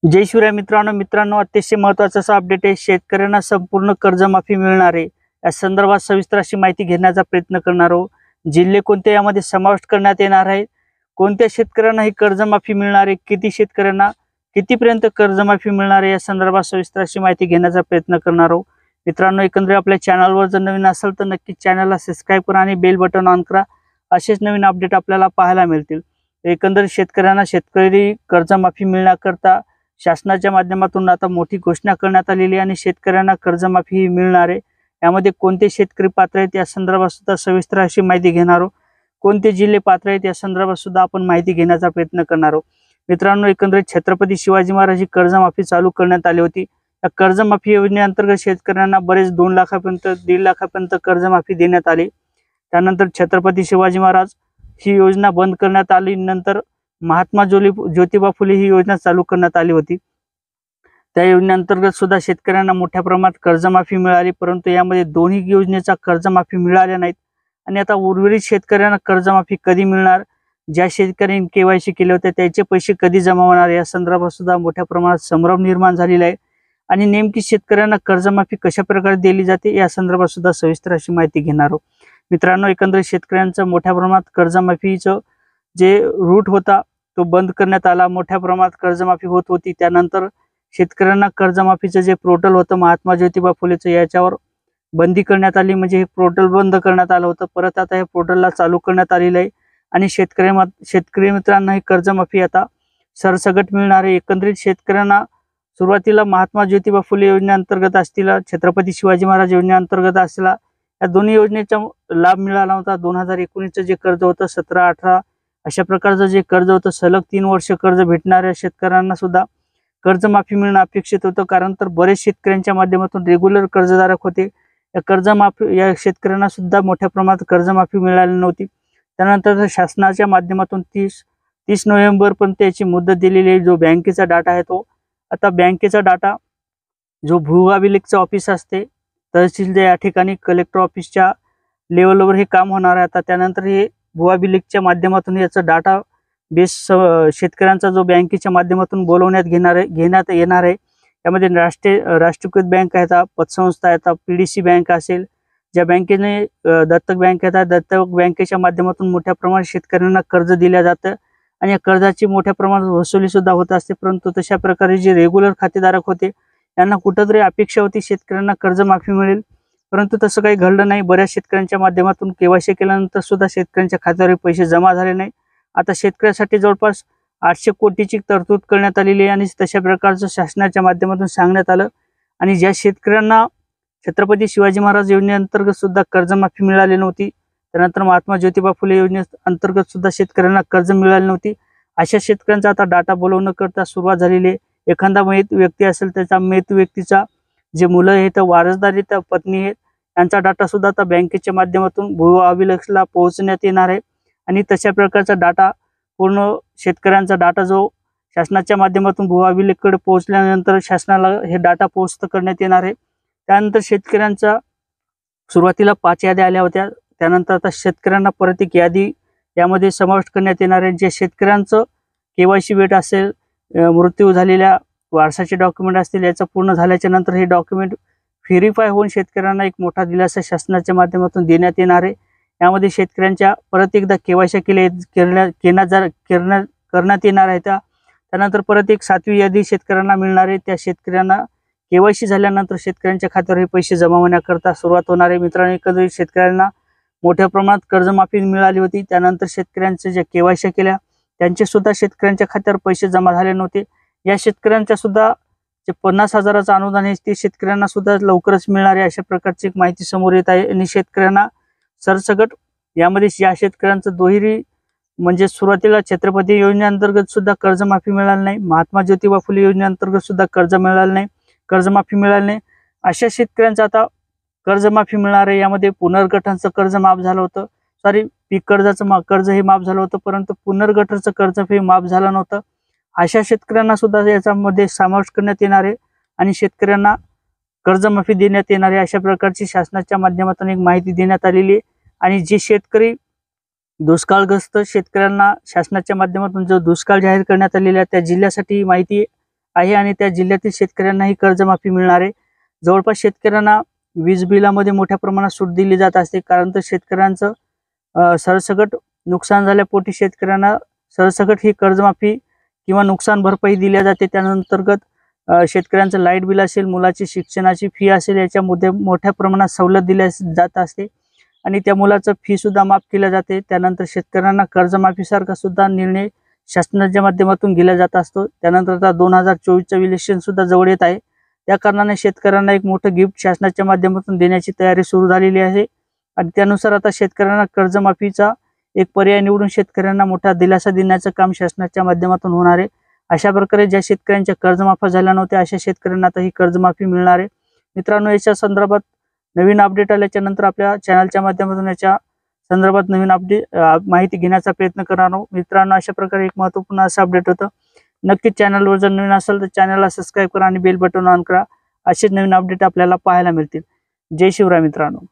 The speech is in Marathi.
जय शिवराय मित्रांनो अतिशय महत्त्वाचा असा अपडेट आहे। शेतकऱ्यांना संपूर्ण कर्जमाफी मिळणार आहे। या संदर्भात सविस्तर अशी माहिती घेण्याचा प्रयत्न करणार आहोत। जिल्हे कोणते यामध्ये समाविष्ट करण्यात येणार आहे, कोणत्या शेतकऱ्यांना ही कर्जमाफी मिळणार आहे, किती शेतकऱ्यांना कितीपर्यंत कर्जमाफी मिळणार आहे, या संदर्भात सविस्तर अशी माहिती घेण्याचा प्रयत्न करणार आहोत। मित्रांनो, एकंदरीत आपल्या चॅनलवर जर नवीन असाल तर नक्की चॅनलला सबस्क्राइब करा आणि बेल बटन ऑन करा। असेच नवीन अपडेट आपल्याला पाहायला मिळतील। एकंदरीत शेतकऱ्यांना शेतकरी कर्जमाफी मिळण्याकरता शासनाच्या माध्यमातून आता मोठी घोषणा करण्यात आलेली आहे आणि शेतकऱ्यांना कर्जमाफी मिळणार आहे। यामध्ये कोणते शेतकरी पात्र आहेत या संदर्भात सुद्धा सविस्तर अशी माहिती घेणार आहोत। कोणते जिल्हे पात्र आहेत या संदर्भात सुद्धा आपण माहिती घेण्याचा प्रयत्न करणार आहोत। मित्रांनो, एकंदरीत छत्रपती शिवाजी महाराज ही कर्जमाफी चालू करण्यात आली होती। या कर्जमाफी योजनेअंतर्गत शेतकऱ्यांना बरेच 2 लाखापर्यंत 1.5 लाखापर्यंत कर्जमाफी देण्यात आली। त्यानंतर छत्रपती शिवाजी महाराज ही योजना बंद करण्यात आली। नंतर महात्मा ज्योतिबा फुले ही योजना चालू करण्यात आली होती। त्या योजनेअंतर्गत सुद्धा शेतकऱ्यांना मोठ्या प्रमाणात कर्जमाफी मिळाली, परंतु यामध्ये दोन्ही योजनेचा कर्जमाफी मिळाल्या नाहीत। आणि आता उर्वरित शेतकऱ्यांना कर्जमाफी कधी मिळणार, ज्या शेतकऱ्यांनी केवायसी केले होते त्याचे पैसे कधी जमा होणार, या संदर्भात सुद्धा मोठ्या प्रमाणात संभ्रम निर्माण झालेला आहे। आणि नेमकी शेतकऱ्यांना कर्जमाफी कशा प्रकारे दिली जाते या संदर्भात सुद्धा सविस्तर अशी माहिती घेणार आहोत। मित्रांनो, एकंदरीत शेतकऱ्यांचं मोठ्या प्रमाणात कर्जमाफीचं जे रूट होता तो बंद करण्यात आला। मोठ्या प्रमाणात कर्जमाफी होत होती। त्यानंतर शेतकऱ्यांना कर्जमाफीचं जे पोर्टल होतं महात्मा ज्योतिबा फुलेचं, याच्यावर बंदी करण्यात आली, म्हणजे हे पोर्टल बंद करण्यात आलं होतं। परत आता हे पोर्टलला चालू करण्यात आलेलं आहे आणि शेतकरी मित्रांना ही कर्जमाफी आता सरसकट मिळणार आहे। एकंदरीत शेतकऱ्यांना सुरुवातीला महात्मा ज्योतिबा फुले योजनेअंतर्गत असतील, छत्रपती शिवाजी महाराज योजनेअंतर्गत असतील, या दोन्ही योजनेचा लाभ मिळाला होता। 2019चं जे कर्ज होतं 17-18 अशा प्रकारचं जे कर्ज होतं, सलग 3 वर्ष कर्ज भेटणाऱ्या शेतकऱ्यांना सुद्धा कर्जमाफी मिळणं अपेक्षित होतं। कारण तर बरेच शेतकऱ्यांच्या माध्यमातून रेग्युलर कर्जधारक होते, या शेतकऱ्यांना सुद्धा मोठ्या प्रमाणात कर्जमाफी मिळाली नव्हती। त्यानंतर शासनाच्या माध्यमातून 30 नोव्हेंबर पर्यंत याची मुदत दिलेली आहे। जो बँकेचा डाटा आहे तो आता बँकेचा डाटा जो भूअभिलेखचं ऑफिस असते तहसील या ठिकाणी कलेक्टर ऑफिसच्या लेवलवर हे काम होणार आहे। आता त्यानंतर हे भूअभिलेखच्या माध्यमातून याचा डाटा बेस शेतकऱ्यांचा जो बँकेच्या माध्यमातून घेण्यात येणार आहे। यामध्ये राष्ट्रीयकृत बँक आहेत, पतसंस्था आहेत, पीडीसी बँक असेल, ज्या बँकेने दत्तक बँक आहेत, दत्तक बँकेच्या माध्यमातून मोठ्या प्रमाणात शेतकऱ्यांना कर्ज दिलं जातं आणि या कर्जाची मोठ्या प्रमाणात वसुली सुद्धा होत असते। परंतु तशा प्रकारे जे रेग्युलर खातेधारक होते त्यांना कुठंतरी अपेक्षा होती शेतकऱ्यांना कर्जमाफी मिळेल, परंतु तसं काही घडलं नाही। बऱ्याच शेतकऱ्यांच्या माध्यमातून केवायसी केल्यानंतर सुद्धा शेतकऱ्यांच्या खात्यावर पैसे जमा झाले नाही। आता शेतकऱ्यासाठी जवळपास 800 कोटीची तरतूद करण्यात आलेली आहे आणि तशा प्रकारचं शासनाच्या माध्यमातून सांगण्यात आलं। आणि ज्या शेतकऱ्यांना छत्रपती शिवाजी महाराज योजनेअंतर्गत सुद्धा कर्जमाफी मिळाली नव्हती, त्यानंतर महात्मा ज्योतिबा फुले योजनेअंतर्गत सुद्धा शेतकऱ्यांना कर्ज मिळाली नव्हती, अशा शेतकऱ्यांचा आता डाटा बोलवणं करता सुरुवात झालेली आहे। एखादा मयत व्यक्ती असेल, त्याचा मयत व्यक्तीचा जे मुलं आहेत, वारसदार आहेत, पत्नी आहेत, यांचा डाटा सुद्धा आता बँकेच्या माध्यमातून भू अभिलेखला पोहोचण्यात येणार आहे। आणि तशा प्रकारचा डाटा पूर्ण शेतकऱ्यांचा डाटा जो शासनाच्या माध्यमातून भू अभिलेखकडे पोहोचल्यानंतर शासनाला हे डाटा पोस्ट करण्यात येणार आहे। त्यानंतर शेतकऱ्यांचा सुरुवातीला 5 याद्या आल्या होत्या, त्यानंतर आता शेतकऱ्यांना परत एक यादी यामध्ये समाविष्ट करण्यात येणार आहे। जे शेतकऱ्यांचं केवायसी वेट असेल, मृत्यू झालेल्या वारसाचे डॉक्युमेंट असतील, याचं पूर्ण झाल्याच्या नंतर हे डॉक्युमेंट व्हेरीफाय होऊन शेतकऱ्यांना एक मोठा दिलासा शासनाच्या माध्यमातून देण्यात येणार आहे। यामध्ये शेतकऱ्यांच्या परत एकदा केवायसी करण्यात येणार आहे। त्यानंतर परत एक 7वी यादी शेतकऱ्यांना मिळणार आहे। त्या शेतकऱ्यांना केवायसी झाल्यानंतर शेतकऱ्यांच्या खात्यावर हे पैसे जमा होण्याकरता सुरुवात होणार आहे। मित्रांनो, एकंदरीत शेतकऱ्यांना मोठ्या प्रमाणात कर्जमाफी मिळाली होती। त्यानंतर शेतकऱ्यांच्या ज्या केवायसी केल्या त्यांचे सुद्धा शेतकऱ्यांच्या खात्यावर पैसे जमा झाले नव्हते। या शेतकऱ्यांच्या सुद्धा जे 50,000चं अनुदान आहे ते शेतकऱ्यांना सुद्धा लवकरच मिळणार आहे, अशा प्रकारची एक माहिती समोर येत आहे। आणि शेतकऱ्यांना सरसकट यामध्ये या शेतकऱ्यांचं दुहेरी म्हणजे सुरुवातीला छत्रपती योजनेअंतर्गत सुद्धा कर्जमाफी मिळाली नाही, महात्मा ज्योतिबा फुले योजनेअंतर्गत सुद्धा कर्जमाफी मिळाली नाही, अशा शेतकऱ्यांचं आता कर्जमाफी मिळणार आहे। यामध्ये पुनर्गठनचं कर्ज माफ झालं होतं, पीक कर्जाचं कर्ज हे माफ झालं होतं, परंतु पुनर्गठनचं कर्ज हे माफ झालं नव्हतं। अशा शेतकऱ्यांना सुद्धा याच्यामध्ये समावेश करण्यात येणार आहे आणि शेतकऱ्यांना कर्जमाफी देण्यात येणार आहे, अशा प्रकारची शासनाच्या माध्यमातून एक माहिती देण्यात आलेली आहे। आणि जे शेतकरी दुष्काळग्रस्त शेतकऱ्यांना शासनाच्या माध्यमातून जो दुष्काळ जाहीर करण्यात आलेला आहे त्या जिल्ह्यासाठी माहिती आहे आणि त्या जिल्ह्यातील शेतकऱ्यांनाही कर्जमाफी मिळणार आहे. जवळपास शेतकऱ्यांना वीज बिलामध्ये मोठ्या प्रमाणात सूट दिली जात असते, कारण तर शेतकऱ्यांचं सरसकट नुकसान झाल्यापोटी शेतकऱ्यांना सरसकट ही कर्जमाफी किंवा नुकसान भरपाई दिल्या जाते. त्याअंतर्गत शेतकऱ्यांचं लाईट बिल असेल, मुलाची शिक्षणाची फी असेल, याच्यामध्ये मोठ्या प्रमाणात सवलत दिल्या जात असते आणि त्या मुलाचं फी सुद्धा माफ केल्या जाते. त्यानंतर शेतकऱ्यांना कर्जमाफीसारखा सुद्धा निर्णय शासनाच्या माध्यमातून घेतला जात असतो. त्यानंतर आता 2024चं इलेक्शन सुद्धा जवळ येत आहे. त्या कारणाने शेतकऱ्यांना एक मोठं गिफ्ट शासनाच्या माध्यमातून देण्याची तयारी सुरू झालेली आहे आणि त्यानुसार आता शेतकऱ्यांना कर्जमाफीचा एक पर्याय निवडून शेतकऱ्यांना मोठा दिलासा देण्याचं काम शासनाच्या माध्यमातून होणार आहे. अशा प्रकारे ज्या शेतकऱ्यांच्या कर्जमाफी झाल्या नव्हत्या अशा शेतकऱ्यांना आता ही कर्जमाफी मिळणार आहे. मित्रांनो, याच्या संदर्भात नवीन अपडेट आल्याच्या नंतर आपल्या चॅनलच्या माध्यमातून याच्या संदर्भात नवीन माहिती घेण्याचा प्रयत्न करणार आहोत. मित्रांनो, अशा प्रकारे एक महत्त्वपूर्ण असं अपडेट होतं. नक्कीच चॅनलवर जर नवीन असेल तर चॅनलला सबस्क्राईब करा आणि बेल बटन ऑन करा. असेच नवीन अपडेट आपल्याला पाहायला मिळतील. जय शिवराय मित्रांनो.